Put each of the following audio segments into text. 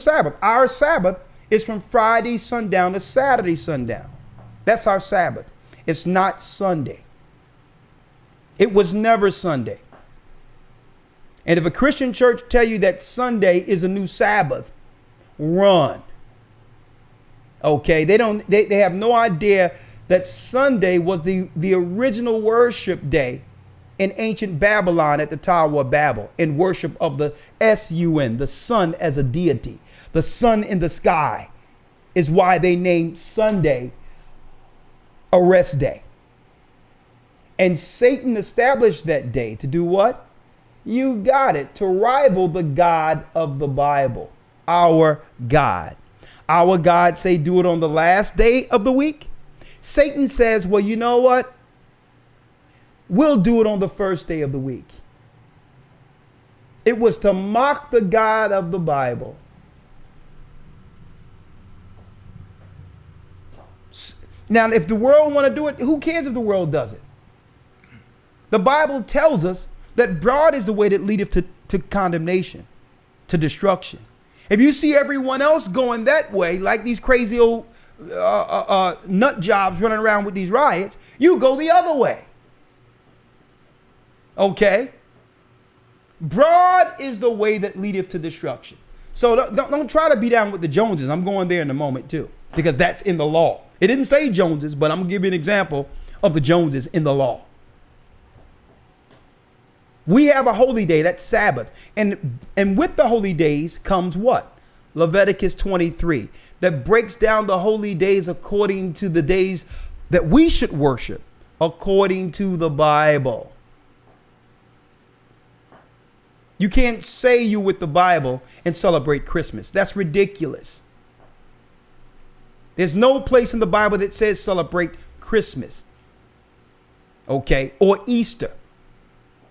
Sabbath. Our Sabbath is from Friday sundown to Saturday sundown. That's our Sabbath. It's not Sunday. It was never Sunday. And if a Christian church tell you that Sunday is a new Sabbath, run. Okay, they have no idea that Sunday was the original worship day in ancient Babylon at the Tower of Babel, in worship of the sun, the sun as a deity. The sun in the sky is why they named Sunday a rest day. And Satan established that day to do what? You got it, to rival the God of the Bible, our God. Our God say do it on the last day of the week. Satan says, well, you know what? We'll do it on the first day of the week. It was to mock the God of the Bible. Now, if the world want to do it, who cares if the world does it? The Bible tells us that broad is the way that leadeth to condemnation, to destruction. If you see everyone else going that way, like these crazy old nut jobs running around with these riots, you go the other way. Okay? Broad is the way that leadeth to destruction. So don't try to be down with the Joneses. I'm going there in a moment too, because that's in the law. It didn't say Joneses, but I'm going to give you an example of the Joneses in the law. We have a holy day, that's Sabbath. And with the holy days comes what? Leviticus 23, that breaks down the holy days according to the days that we should worship, according to the Bible. You can't say you with the Bible and celebrate Christmas. That's ridiculous. There's no place in the Bible that says celebrate Christmas. Okay? Or Easter.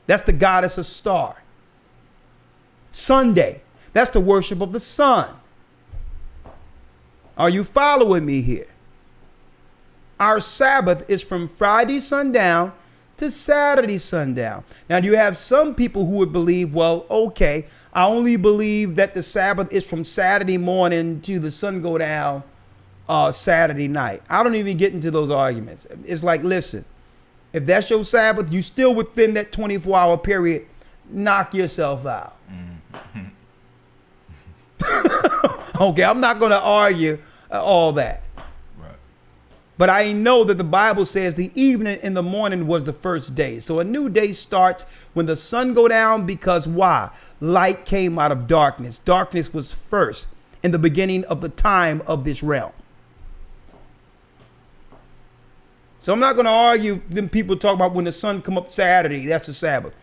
That's the goddess of star. Sunday. That's the worship of the sun. Are you following me here? Our Sabbath is from Friday sundown to Saturday sundown. Now, you have some people who would believe, well, okay, I only believe that the Sabbath is from Saturday morning to the sun go down Saturday night. I don't even get into those arguments. It's like, listen, if that's your Sabbath, you still within that 24-hour period, knock yourself out. Mm-hmm. Okay, I'm not going to argue all that. Right. But I know that the Bible says the evening and the morning was the first day. So a new day starts when the sun go down, because why? Light came out of darkness. Darkness was first in the beginning of the time of this realm. So I'm not going to argue them people talk about when the sun come up Saturday, that's the Sabbath.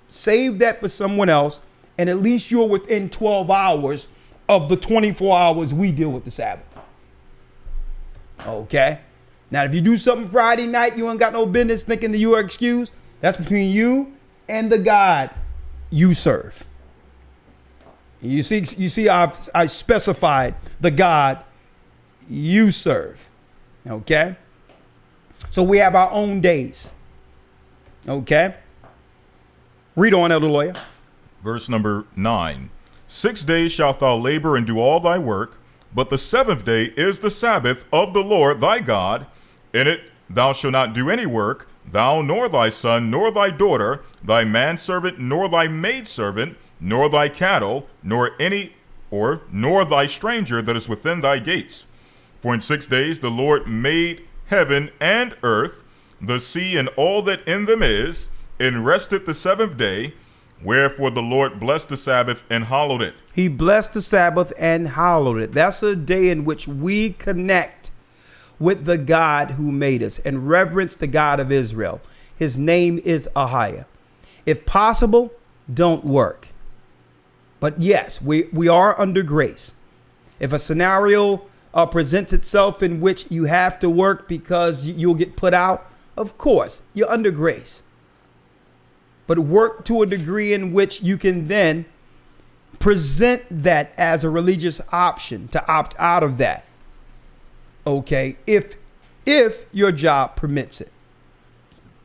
Save that for someone else, and at least you're within 12 hours of the 24 hours we deal with the Sabbath. Okay? Now, if you do something Friday night, you ain't got no business thinking that you are excused. That's between you and the God you serve. You see, I specified the God you serve. Okay? So we have our own days. Okay? Read on, Elder Lawyer. Verse number 9. 6 days shalt thou labor and do all thy work, but the seventh day is the Sabbath of the Lord thy God. In it thou shalt not do any work, thou nor thy son, nor thy daughter, thy manservant, nor thy maidservant, nor thy cattle, nor thy stranger that is within thy gates. For in 6 days the Lord made heaven and earth, the sea and all that in them is, and rested the seventh day. Wherefore the Lord blessed the Sabbath and hallowed it. He blessed the Sabbath and hallowed it. That's a day in which we connect with the God who made us and reverence the God of Israel. His name is Ahiah. If possible, don't work. But yes, we are under grace. If a scenario presents itself in which you have to work because you'll get put out, of course, you're under grace. But work to a degree in which you can then present that as a religious option to opt out of that. Okay, if your job permits it.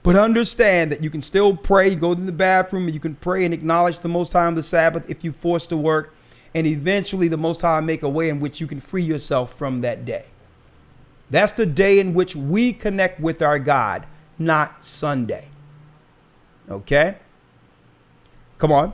But understand that you can still pray, go to the bathroom, and you can pray and acknowledge the Most High on the Sabbath if you're forced to work. And eventually the Most High make a way in which you can free yourself from that day. That's the day in which we connect with our God, not Sunday. Okay? Come on.